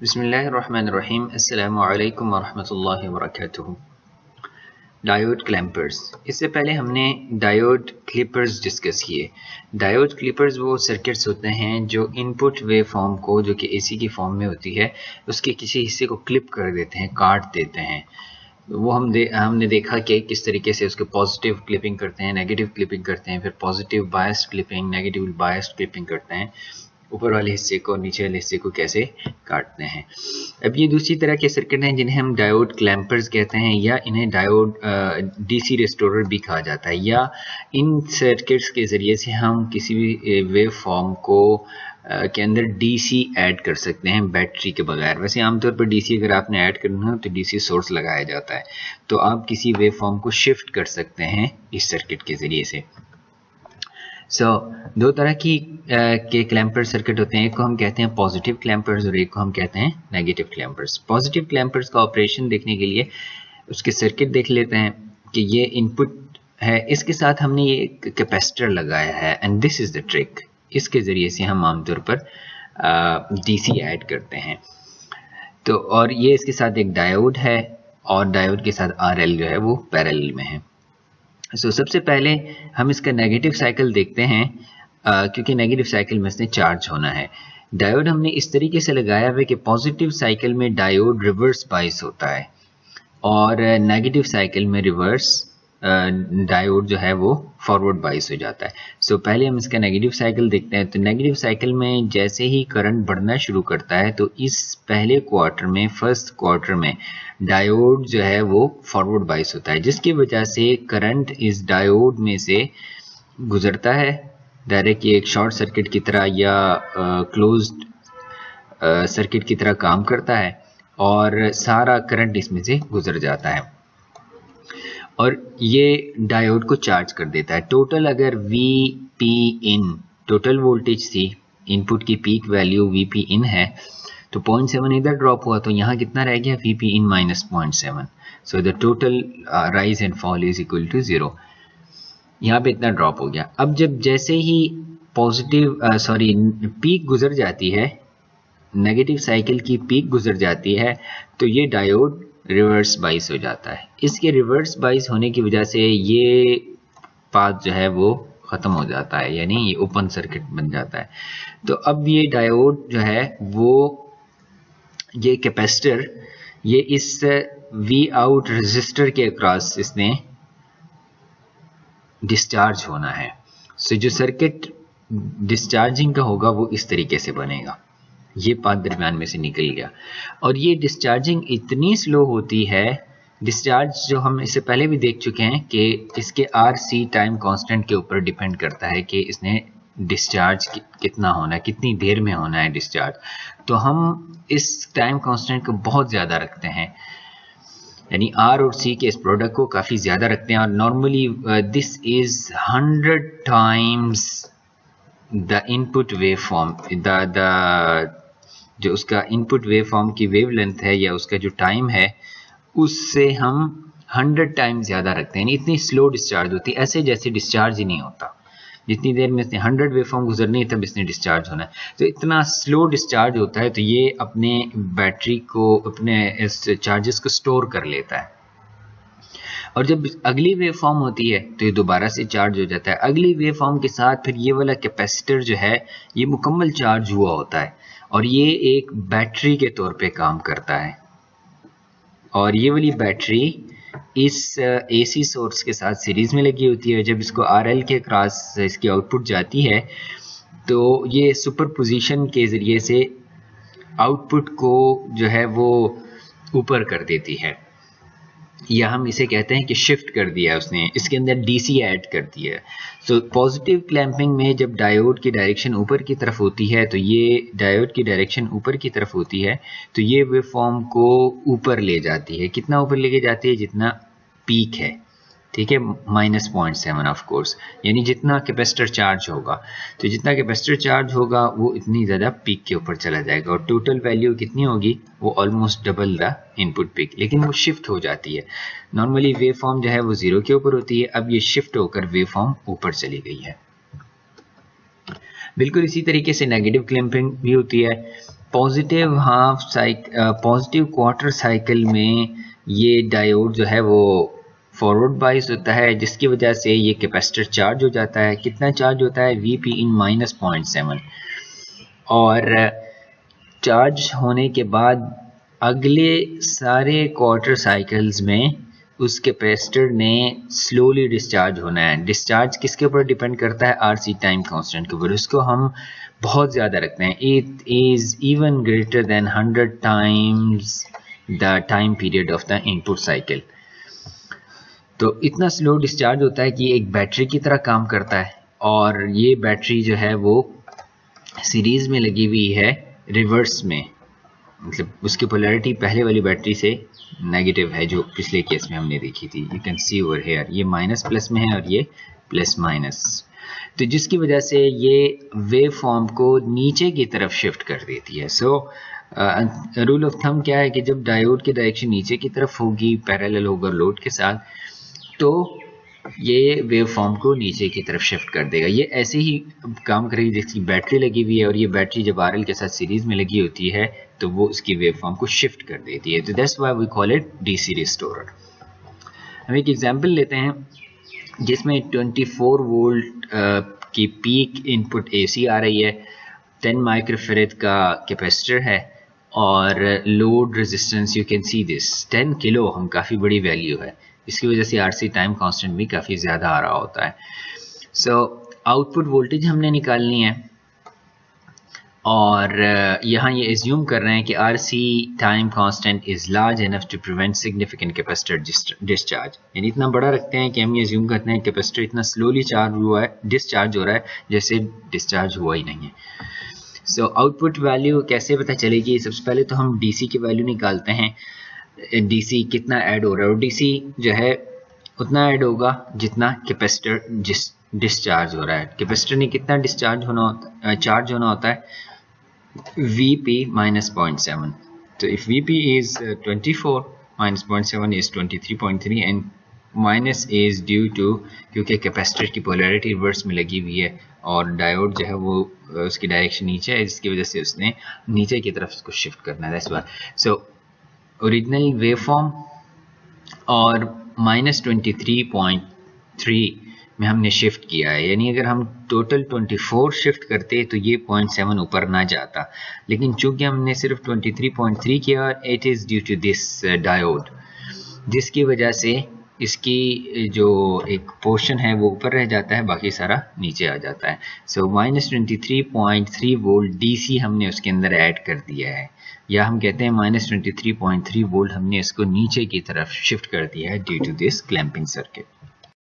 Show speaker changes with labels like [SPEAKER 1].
[SPEAKER 1] बिस्मिल्लाहिर्रहमानिर्रहीम। अस्सलामु अलैकुम वरहमतुल्लाहि वबरकातुहू। डायोड क्लैंपर्स। इससे पहले हमने डायोड क्लिपर्स डिस्कस किए। डायोड क्लिपर्स वो सर्किट्स होते हैं जो इनपुट वेव फॉर्म को, जो कि एसी की फॉर्म में होती है, उसके किसी हिस्से को क्लिप कर देते हैं, काट देते हैं। वो हमने देखा कि किस तरीके से उसके पॉजिटिव क्लिपिंग करते हैं, नेगेटिव क्लिपिंग करते हैं, फिर positive biased clipping, negative biased clipping करते हैं, ऊपर वाले हिस्से को नीचे वाले हिस्से को कैसे काटते हैं। अब ये दूसरी तरह के सर्किट हैं जिन्हें हम डायोड क्लैंपर्स कहते हैं, या इन्हें डायोड डीसी रिस्टोरर भी कहा जाता है। या इन सर्किट्स के ज़रिए से हम किसी भी वेव फॉर्म को के अंदर डीसी ऐड कर सकते हैं बैटरी के बगैर। वैसे आमतौर पर डीसी अगर आपने ऐड करना हो तो डीसी सोर्स लगाया जाता है, तो आप किसी वेव फॉर्म को शिफ्ट कर सकते हैं इस सर्किट के ज़रिए से। दो तरह की के क्लैंपर सर्किट होते हैं। एक को हम कहते हैं पॉजिटिव क्लैंपर्स और एक को हम कहते हैं नेगेटिव क्लैंपर्स। पॉजिटिव क्लैंपर्स का ऑपरेशन देखने के लिए उसके सर्किट देख लेते हैं कि ये इनपुट है, इसके साथ हमने ये एक कैपेसिटर लगाया है, and this is the trick. इसके ज़रिए से हम आमतौर पर डीसी ऐड करते हैं। तो और ये इसके साथ एक डायोड है, और डायोड के साथ आरएल जो है वो पैरेलल में है। सबसे पहले हम इसका नेगेटिव साइकिल देखते हैं, क्योंकि नेगेटिव साइकिल में इसने चार्ज होना है। डायोड हमने इस तरीके से लगाया हुआ है कि पॉजिटिव साइकिल में डायोड रिवर्स बाइस होता है, और नेगेटिव साइकिल में रिवर्स डायोड जो है वो फॉरवर्ड बाइस हो जाता है। पहले हम इसका नेगेटिव साइकिल देखते हैं। तो नेगेटिव साइकिल में जैसे ही करंट बढ़ना शुरू करता है, तो इस पहले क्वार्टर में, फर्स्ट क्वार्टर में डायोड जो है वो फॉरवर्ड बाइस होता है, जिसकी वजह से करंट इस डायोड में से गुजरता है डायरेक्ट। ये एक शॉर्ट सर्किट की तरह या क्लोज्ड सर्किट की तरह काम करता है, और सारा करंट इसमें से गुजर जाता है, और ये डायोड को चार्ज कर देता है। टोटल अगर Vp इन, टोटल वोल्टेज थी, इनपुट की पीक वैल्यू Vp इन है, तो 0.7 इधर ड्रॉप हुआ, तो यहाँ कितना रह गया? Vp in minus 0.7। So the total rise and fall is equal to 0। यहाँ पे इतना ड्रॉप हो गया। अब जैसे ही पीक गुजर जाती है, नेगेटिव साइकिल की पीक गुजर जाती है, तो ये डायोड रिवर्स बाइस हो जाता है। इसके रिवर्स बाइस होने की वजह से ये पाथ जो है वो ख़त्म हो जाता है, यानी ये ओपन सर्किट बन जाता है। तो अब ये डायोड जो है वो, ये कैपेसिटर, ये इस वी आउट रेजिस्टर के अक्रॉस इसने डिस्चार्ज होना है। जो सर्किट डिस्चार्जिंग का होगा वो इस तरीके से बनेगा। ये पाथ दरम्यान में से निकल गया, और ये डिस्चार्जिंग इतनी स्लो होती है, डिस्चार्ज जो हम इससे पहले भी देख चुके हैं कि इसके RC टाइम कांस्टेंट के ऊपर डिपेंड करता है कि इसने डिस्चार्ज कितना होना है, कितनी देर में होना है डिस्चार्ज। तो हम इस टाइम कांस्टेंट को बहुत ज़्यादा रखते हैं, यानी R और C के इस प्रोडक्ट को काफ़ी ज़्यादा रखते हैं, और normally this is 100 times the input wave form, जो उसका इनपुट वेव फॉर्म की वेव लेंथ है या उसका जो टाइम है, उससे हम 100 टाइम ज़्यादा रखते हैं। इतनी स्लो डिस्चार्ज होती है, ऐसे जैसे डिस्चार्ज ही नहीं होता। जितनी देर में इसने 100 वेव फॉर्म गुजरनी है तब इसने डिस्चार्ज होना है, तो इतना स्लो डिस्चार्ज होता है। तो ये अपने बैटरी को, अपने इस चार्जेस को स्टोर कर लेता है, और जब अगली वेव फॉर्म होती है तो ये दोबारा से चार्ज हो जाता है। अगली वेव फॉर्म के साथ फिर ये वाला कैपेसिटर जो है ये मुकम्मल चार्ज हुआ होता है, और ये एक बैटरी के तौर पे काम करता है। और ये वाली बैटरी इस AC सोर्स के साथ सीरीज में लगी होती है। जब इसको RL के क्रॉस इसकी आउटपुट जाती है, तो ये सुपरपोजिशन के ज़रिए से आउटपुट को जो है वो ऊपर कर देती है, या हम इसे कहते हैं कि शिफ्ट कर दिया उसने, इसके अंदर DC ऐड कर दिया है। पॉजिटिव क्लैंपिंग में जब डायोड की डायरेक्शन ऊपर की तरफ होती है, तो ये डायोड की डायरेक्शन ऊपर की तरफ होती है, तो ये वेव फॉर्म को ऊपर ले जाती है। कितना ऊपर लेके जाती है? जितना पीक है, ठीक है, माइनस 0.7 ऑफ कोर्स, यानी जितना कैपेसिटर चार्ज होगा। तो जितना कैपेसिटर चार्ज होगा वो इतनी ज़्यादा पीक के ऊपर चला जाएगा, और टोटल वैल्यू कितनी होगी? वो almost double the input peak, लेकिन वो शिफ्ट हो जाती है। नॉर्मली वेव फॉर्म जो है वो 0 के ऊपर होती है, अब ये शिफ्ट होकर वेव फॉर्म ऊपर चली गई है। बिल्कुल इसी तरीके से नेगेटिव क्लैंपिंग भी होती है। पॉजिटिव पॉजिटिव क्वार्टर साइकिल में ये डायोड जो है वो फॉरवर्ड बाइस होता है, जिसकी वजह से ये कैपेसिटर चार्ज हो जाता है। कितना चार्ज होता है? Vp इन -0.7। और चार्ज होने के बाद अगले सारे क्वार्टर साइकिल्स में उस कैपेसिटर ने स्लोली डिस्चार्ज होना है। डिस्चार्ज किसके ऊपर डिपेंड करता है? RC टाइम कांस्टेंट के ऊपर। उसको हम बहुत ज़्यादा रखते हैं। It is even greater than 100 times the time period of the input cycle. तो इतना स्लो डिस्चार्ज होता है कि एक बैटरी की तरह काम करता है। और ये बैटरी जो है वो सीरीज़ में लगी हुई है रिवर्स में, मतलब उसकी पोलैरिटी पहले वाली बैटरी से नेगेटिव है जो पिछले केस में हमने देखी थी। You can see over here, ये माइनस प्लस में है और ये प्लस माइनस। तो जिसकी वजह से ये वेव फॉर्म को नीचे की तरफ शिफ्ट कर देती है। सो रूल ऑफ थंब क्या है कि जब डायोड की डायरेक्शन नीचे की तरफ होगी पैरेलल ओवरलोड के साथ, तो ये वेव फॉर्म को नीचे की तरफ शिफ्ट कर देगा। ये ऐसे ही काम करेगी जिसकी बैटरी लगी हुई है, और ये बैटरी जब RL के साथ सीरीज में लगी होती है तो वो उसकी वेव फॉर्म को शिफ्ट कर देती है। तो that's why we call it DC restorer. हम एक एग्जांपल लेते हैं जिसमें 24 वोल्ट की पीक इनपुट AC आ रही है, 10 माइक्रोफेरेड का कैपेसिटर है और load resistance, you can see this 10 kilo हम, काफ़ी बड़ी वैल्यू है। इसकी वजह से RC टाइम कांस्टेंट भी काफ़ी ज़्यादा आ रहा होता है। सो आउटपुट वोल्टेज हमने निकालनी है, और यहाँ ये एज्यूम कर रहे हैं कि RC time constant is large enough to prevent significant capacitor discharge. यानी इतना बड़ा रखते हैं कि हम ये एज्यूम करते हैं कैपेसिटर इतना स्लोली चार्ज हुआ है, डिस्चार्ज हो रहा है, जैसे डिस्चार्ज हुआ ही नहीं है। सो आउटपुट वैल्यू कैसे पता चलेगी? सबसे पहले तो हम DC की वैल्यू निकालते हैं। DC कितना ऐड हो रहा है, और DC जो है उतना ऐड होगा जितना कैपेसिटर डिस्चार्ज हो रहा है। कैपेसिटर ने कितना डिस्चार्ज होना चार्ज होना होता है? Vp minus 0.7. So if Vp is 24 minus 0.7 is 23.3 and minus is due to क्योंकि कैपेसिटर की पोलैरिटी रिवर्स में लगी हुई है और डायोड जो है वो उसकी डायरेक्शन नीचे है, जिसकी वजह से उसने नीचे की तरफ उसको शिफ्ट करना है। That's why so original waveform और -23.3 में हमने शिफ्ट किया है। यानी अगर हम टोटल 24 शिफ्ट करते तो ये 0.7 ऊपर ना जाता, लेकिन चूंकि हमने सिर्फ 23.3 किया, it is due to this diode, जिसकी वजह से इसकी जो एक पोर्शन है वो ऊपर रह जाता है, बाकी सारा नीचे आ जाता है। सो -23.3 वोल्ट DC हमने उसके अंदर ऐड कर दिया है, या हम कहते हैं -23.3 वोल्ट हमने इसको नीचे की तरफ शिफ्ट कर दिया है due to this clamping circuit.